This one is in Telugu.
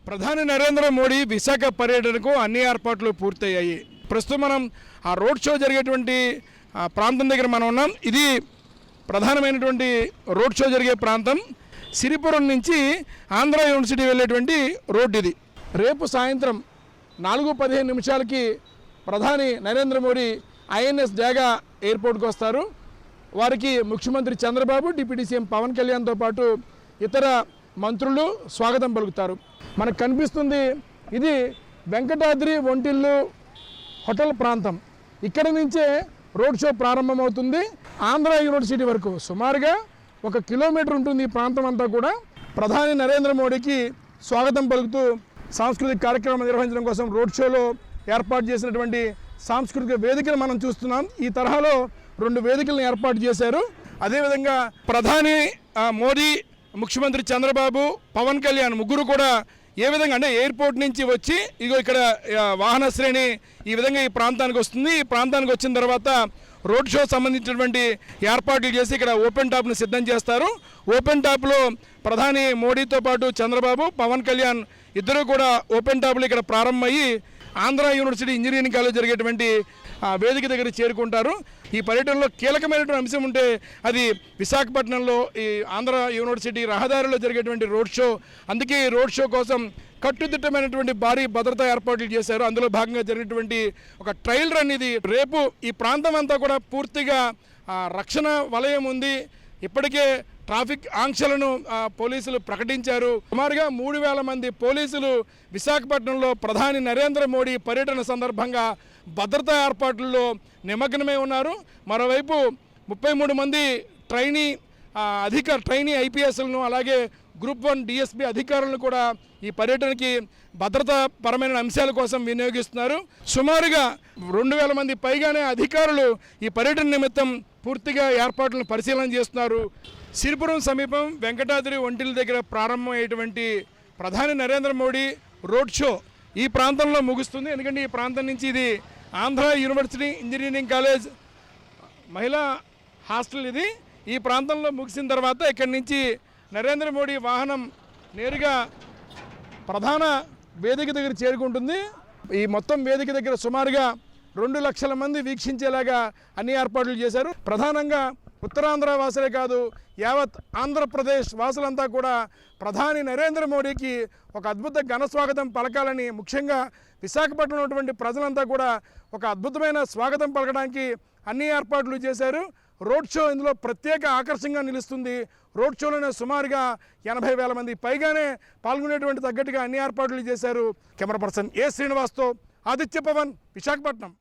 ప్రధాని నరేంద్ర మోడీ విశాఖ పర్యటనకు అన్ని ఏర్పాట్లు పూర్తయ్యాయి. ప్రస్తుతం మనం ఆ రోడ్ షో జరిగేటువంటి ప్రాంతం దగ్గర మనం ఉన్నాం. ఇది ప్రధానమైనటువంటి రోడ్ షో జరిగే ప్రాంతం. సిరిపురం నుంచి ఆంధ్ర యూనివర్సిటీ వెళ్ళేటువంటి రోడ్డు ఇది. రేపు సాయంత్రం 4:15 ప్రధాని నరేంద్ర మోడీ ఐఎన్ఎస్ డాగా ఎయిర్పోర్ట్కి వస్తారు. వారికి ముఖ్యమంత్రి చంద్రబాబు, డిప్యూటీ సీఎం పవన్ కళ్యాణ్తో పాటు ఇతర మంత్రులు స్వాగతం పలుకుతారు. మనకు కనిపిస్తుంది ఇది వెంకటాద్రి ఒంటిల్లు హోటల్ ప్రాంతం. ఇక్కడి నుంచే రోడ్ షో ప్రారంభమవుతుంది. ఆంధ్ర యూనివర్సిటీ వరకు సుమారుగా 1 కిలోమీటర్ ఉంటుంది. ఈ ప్రాంతం అంతా కూడా ప్రధాని నరేంద్ర మోడీకి స్వాగతం పలుకుతూ సాంస్కృతిక కార్యక్రమం నిర్వహించడం కోసం రోడ్ షోలో ఏర్పాటు చేసినటువంటి సాంస్కృతిక వేదికలు మనం చూస్తున్నాం. ఈ తరహాలో 2 వేదికలను ఏర్పాటు చేశారు. అదేవిధంగా ప్రధాని మోడీ, ముఖ్యమంత్రి చంద్రబాబు, పవన్ కళ్యాణ్ ముగ్గురు కూడా ఏ విధంగా అంటే ఎయిర్పోర్ట్ నుంచి వచ్చి ఇక్కడ వాహన శ్రేణి ఈ విధంగా ఈ ప్రాంతానికి వస్తుంది. ఈ ప్రాంతానికి వచ్చిన తర్వాత రోడ్ షో సంబంధించినటువంటి ఏర్పాట్లు చేసి ఇక్కడ ఓపెన్ టాప్ను సిద్ధం చేస్తారు. ఓపెన్ టాప్లో ప్రధాని మోడీతో పాటు చంద్రబాబు, పవన్ కళ్యాణ్ ఇద్దరు కూడా ఓపెన్ టాప్లు ఇక్కడ ప్రారంభమయ్యి ఆంధ్ర యూనివర్సిటీ ఇంజనీరింగ్ కాలేజ్ జరిగేటువంటి వేదిక దగ్గర చేరుకుంటారు. ఈ పర్యటనలో కీలకమైనటువంటి అంశం ఉంటే అది విశాఖపట్నంలో ఈ ఆంధ్ర యూనివర్సిటీ రహదారిలో జరిగేటువంటి రోడ్ షో. అందుకే ఈ రోడ్ షో కోసం కట్టుదిట్టమైనటువంటి భారీ భద్రతా ఏర్పాట్లు చేశారు. అందులో భాగంగా జరిగినటువంటి ఒక ట్రయల్ రన్ ఇది. రేపు ఈ ప్రాంతం అంతా కూడా పూర్తిగా రక్షణ వలయం ఉంది. ఇప్పటికే ట్రాఫిక్ ఆంక్షలను పోలీసులు ప్రకటించారు. సుమారుగా 3,000 మంది పోలీసులు విశాఖపట్నంలో ప్రధాని నరేంద్ర మోడీ పర్యటన సందర్భంగా భద్రతా ఏర్పాట్లలో నిమగ్నమై ఉన్నారు. మరోవైపు 33 మంది ట్రైనీ ఐపీఎస్లను అలాగే గ్రూప్ 1 డిఎస్పీ అధికారులను కూడా ఈ పర్యటనకి భద్రతా పరమైన అంశాల కోసం వినియోగిస్తున్నారు. సుమారుగా 2,000 మంది పైగానే అధికారులు ఈ పర్యటన నిమిత్తం పూర్తిగా ఏర్పాట్లను పరిశీలన చేస్తున్నారు. సిరిపురం సమీపం వెంకటాద్రి ఒంటిల దగ్గర ప్రారంభమయ్యేటువంటి ప్రధాని నరేంద్ర మోడీ రోడ్ షో ఈ ప్రాంతంలో ముగుస్తుంది. ఎందుకంటే ఈ ప్రాంతం నుంచి ఇది ఆంధ్ర యూనివర్సిటీ ఇంజనీరింగ్ కాలేజ్ మహిళా హాస్టల్ ఇది. ఈ ప్రాంతంలో ముగిసిన తర్వాత ఇక్కడి నుంచి నరేంద్ర మోడీ వాహనం నేరుగా ప్రధాన వేదిక దగ్గర చేరుకుంటుంది. ఈ మొత్తం వేదిక దగ్గర సుమారుగా 2 లక్షల మంది వీక్షించేలాగా అన్ని ఏర్పాట్లు చేశారు. ప్రధానంగా ఉత్తరాంధ్ర వాసులే కాదు, యావత్ ఆంధ్రప్రదేశ్ వాసులంతా కూడా ప్రధాని నరేంద్ర మోడీకి ఒక అద్భుత ఘన స్వాగతం పలకాలని, ముఖ్యంగా విశాఖపట్నంలో ఉన్నటువంటి ప్రజలంతా కూడా ఒక అద్భుతమైన స్వాగతం పలకడానికి అన్ని ఏర్పాట్లు చేశారు. రోడ్ షో ఇందులో ప్రత్యేక ఆకర్షణగా నిలుస్తుంది. రోడ్ షోలోనే సుమారుగా 80,000 మంది పైగానే పాల్గొనేటువంటి తగ్గట్టుగా అన్ని ఏర్పాట్లు చేశారు. కెమెరా పర్సన్ ఏ శ్రీనివాస్తో ఆదిత్య పవన్, విశాఖపట్నం.